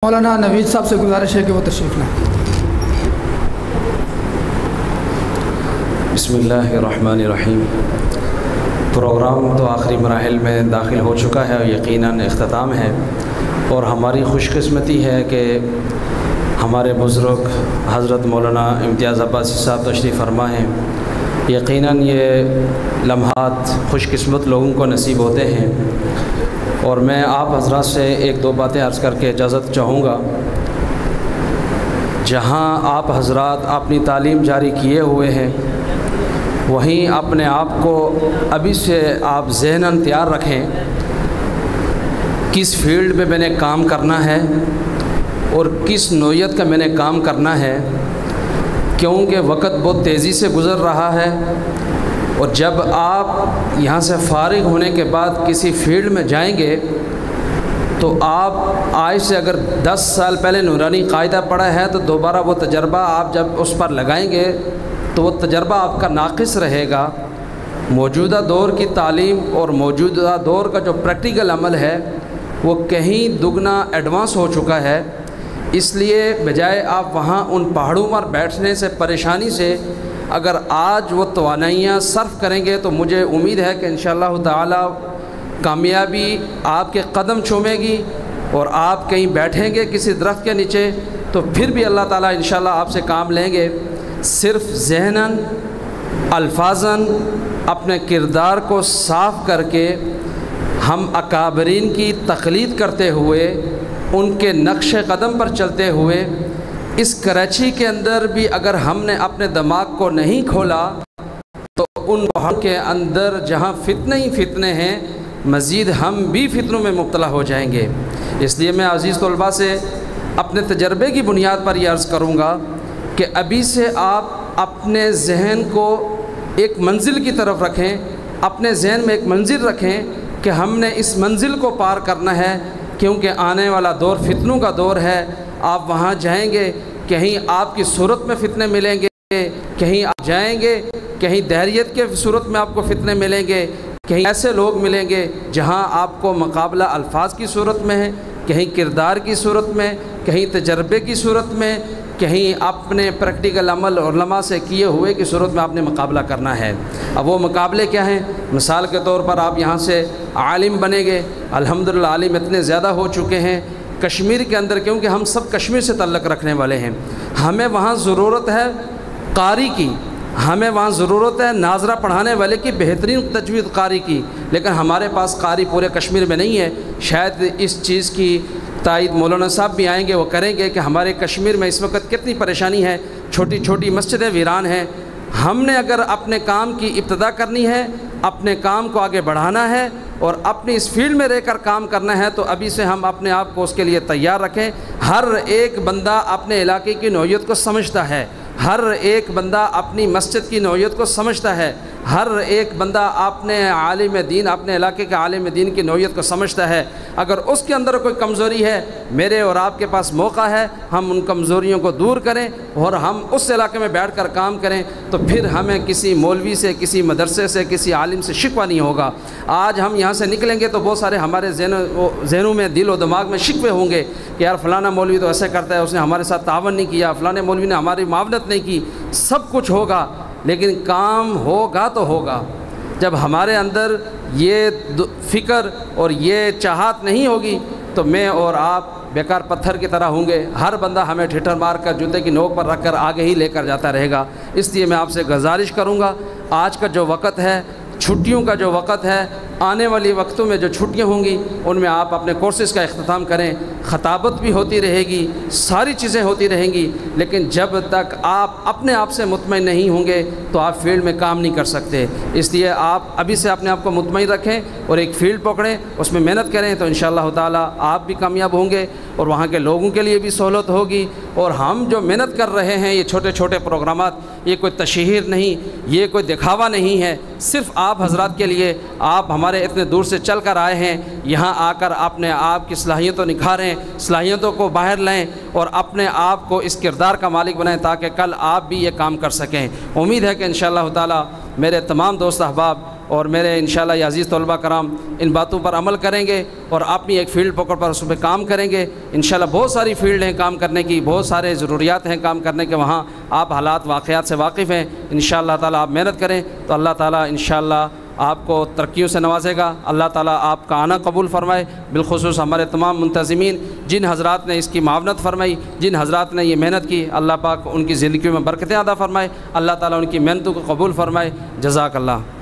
مولانا نوید صاحب سے گزارش ہے کہ وہ تشریف لائیں۔ بسم اللہ الرحمن الرحیم۔ پروگرام تو آخری مراحل میں داخل ہو چکا ہے اور یقیناً اختتام ہے، اور ہماری خوش قسمتی ہے کہ ہمارے بزرگ حضرت مولانا امتیاز عباسی صاحب تشریف فرما ہیں۔ یقیناً یہ لمحات خوش قسمت لوگوں کو نصیب ہوتے ہیں، اور میں آپ حضرات سے ایک دو باتیں عرض کر کے اجازت چاہوں گا۔ جہاں آپ حضرات اپنی تعلیم جاری کیے ہوئے ہیں، وہیں اپنے آپ کو ابھی سے آپ ذہناً تیار رکھیں کس فیلڈ میں نے کام کرنا ہے اور کس نوعیت کا میں نے کام کرنا ہے، کیونکہ وقت بہت تیزی سے گزر رہا ہے، اور جب آپ یہاں سے فارغ ہونے کے بعد کسی فیلڈ میں جائیں گے تو آپ آج سے اگر 10 سال پہلے نورانی قاعدہ پڑھا ہے تو دوبارہ وہ تجربہ آپ جب اس پر لگائیں گے تو وہ تجربہ آپ کا ناقص رہے گا۔ موجودہ دور کی تعلیم اور موجودہ دور کا جو پریکٹیکل عمل ہے وہ کہیں دگنا ایڈوانس ہو چکا ہے، اس لیے بجائے آپ وہاں ان پہاڑوں پر بیٹھنے سے پریشانی سے اگر آج وہ توانائیاں صرف کریں گے تو مجھے امید ہے کہ انشاءاللہ تعالی کامیابی آپ کے قدم چومے گی، اور آپ کہیں بیٹھیں گے کسی درخت کے نیچے تو پھر بھی اللہ تعالیٰ انشاءاللہ آپ سے کام لیں گے۔ صرف ذہناً الفاظاً اپنے کردار کو صاف کر کے ہم اکابرین کی تقلید کرتے ہوئے ان کے نقش قدم پر چلتے ہوئے اس کراچی کے اندر بھی اگر ہم نے اپنے دماغ کو نہیں کھولا تو ان پہاڑوں کے اندر جہاں فتنے ہی فتنے ہیں مزید ہم بھی فتنوں میں مبتلا ہو جائیں گے۔ اس لیے میں عزیز طلباء سے اپنے تجربے کی بنیاد پر یہ عرض کروں گا کہ ابھی سے آپ اپنے ذہن کو ایک منزل کی طرف رکھیں، اپنے ذہن میں ایک منزل رکھیں کہ ہم نے اس منزل کو پار کرنا ہے، کیونکہ آنے والا دور فتنوں کا دور ہے۔ آپ وہاں جائیں گے، کہیں آپ کی صورت میں فتنے ملیں گے، کہیں آپ جائیں گے کہیں دہریت کے صورت میں آپ کو فتنے ملیں گے، کہیں ایسے لوگ ملیں گے جہاں آپ کو مقابلہ الفاظ کی صورت میں ہے، کہیں کردار کی صورت میں، کہیں تجربے کی صورت میں، کہیں اپنے پریکٹیکل عمل اور علماء سے کیے ہوئے کی صورت میں آپ نے مقابلہ کرنا ہے۔ اب وہ مقابلے کیا ہیں؟ مثال کے طور پر آپ یہاں سے عالم بنیں گے، الحمدللہ عالم اتنے زیادہ ہو چکے ہیں کشمیر کے اندر، کیونکہ ہم سب کشمیر سے تعلق رکھنے والے ہیں۔ ہمیں وہاں ضرورت ہے قاری کی، ہمیں وہاں ضرورت ہے ناظرہ پڑھانے والے کی، بہترین تجوید قاری کی، لیکن ہمارے پاس قاری پورے کشمیر میں نہیں ہے۔ شاید اس چیز کی تائید مولانا صاحب بھی آئیں گے، وہ کریں گے کہ ہمارے کشمیر میں اس وقت کتنی پریشانی ہے، چھوٹی چھوٹی مسجدیں ویران ہیں۔ ہم نے اگر اپنے کام کی ابتدا کرنی ہے، اپنے کام کو آگے بڑھانا ہے اور اپنی اس فیلڈ میں رہ کر کام کرنا ہے تو ابھی سے ہم اپنے آپ کو اس کے لیے تیار رکھیں۔ ہر ایک بندہ اپنے علاقے کی نوعیت کو سمجھتا ہے، ہر ایک بندہ اپنی مسجد کی نوعیت کو سمجھتا ہے، ہر ایک بندہ اپنے عالم دین، اپنے علاقے کے عالم دین کی نوعیت کو سمجھتا ہے۔ اگر اس کے اندر کوئی کمزوری ہے، میرے اور آپ کے پاس موقع ہے ہم ان کمزوریوں کو دور کریں اور ہم اس علاقے میں بیٹھ کر کام کریں، تو پھر ہمیں کسی مولوی سے، کسی مدرسے سے، کسی عالم سے شکوہ نہیں ہوگا۔ آج ہم یہاں سے نکلیں گے تو بہت سارے ہمارے ذہنوں میں، دل و دماغ میں شکوے ہوں گے کہ یار فلانا مولوی تو ایسے کرتا ہے، اس نے ہمارے ساتھ تعاون نہیں کیا، فلانے مولوی نے ہماری معاونت نہیں کی۔ سب کچھ ہوگا لیکن کام ہوگا تو ہوگا۔ جب ہمارے اندر یہ فکر اور یہ چاہت نہیں ہوگی تو میں اور آپ بیکار پتھر کی طرح ہوں گے، ہر بندہ ہمیں ٹھٹر مار کر جوتے کی نوک پر رکھ کر آگے ہی لے کر جاتا رہے گا۔ اس لیے میں آپ سے گزارش کروں گا، آج کا جو وقت ہے، چھٹیوں کا جو وقت ہے، آنے والی وقتوں میں جو چھٹیاں ہوں گی ان میں آپ اپنے کورسز کا اختتام کریں۔ خطابت بھی ہوتی رہے گی، ساری چیزیں ہوتی رہیں گی، لیکن جب تک آپ اپنے آپ سے مطمئن نہیں ہوں گے تو آپ فیلڈ میں کام نہیں کر سکتے۔ اس لیے آپ ابھی سے اپنے آپ کو مطمئن رکھیں اور ایک فیلڈ پکڑیں، اس میں محنت کریں تو انشاءاللہ تعالی آپ بھی کامیاب ہوں گے اور وہاں کے لوگوں کے لیے بھی سہولت ہوگی۔ اور ہم جو محنت کر رہے ہیں، یہ چھوٹے چھوٹے پروگرامات، یہ کوئی تشہیر نہیں، یہ کوئی دکھاوا نہیں ہے، صرف آپ حضرات کے لیے۔ آپ ہمارے اتنے دور سے چل کر آئے ہیں، یہاں آ کر اپنے آپ کی صلاحیتوں نکھاریں، صلاحیتوں کو باہر لائیں اور اپنے آپ کو اس کردار کا مالک بنائیں تاکہ کل آپ بھی یہ کام کر سکیں۔ امید ہے کہ انشاءاللہ تعالی میرے تمام دوست احباب اور میرے انشاءاللہ یہ عزیز طلبہ کرام ان باتوں پر عمل کریں گے اور اپنی ایک فیلڈ پکڑ پر اس پہ کام کریں گے، انشاءاللہ بہت ساری فیلڈ ہیں کام کرنے کی، بہت سارے ضروریات ہیں کام کرنے کے، وہاں آپ حالات واقعات سے واقف ہیں، انشاءاللہ تعالیٰ آپ محنت کریں تو اللہ تعالیٰ انشاءاللہ آپ کو ترقیوں سے نوازے گا۔ اللہ تعالیٰ آپ کا آنا قبول فرمائے، بالخصوص ہمارے تمام منتظمین جن حضرات نے اس کی معاونت فرمائی، جن حضرات نے یہ محنت کی، اللہ پاک ان کی زندگیوں میں برکتیں عطا فرمائے، اللہ تعالیٰ ان کی محنتوں کو قبول فرمائے۔ جزاک اللہ۔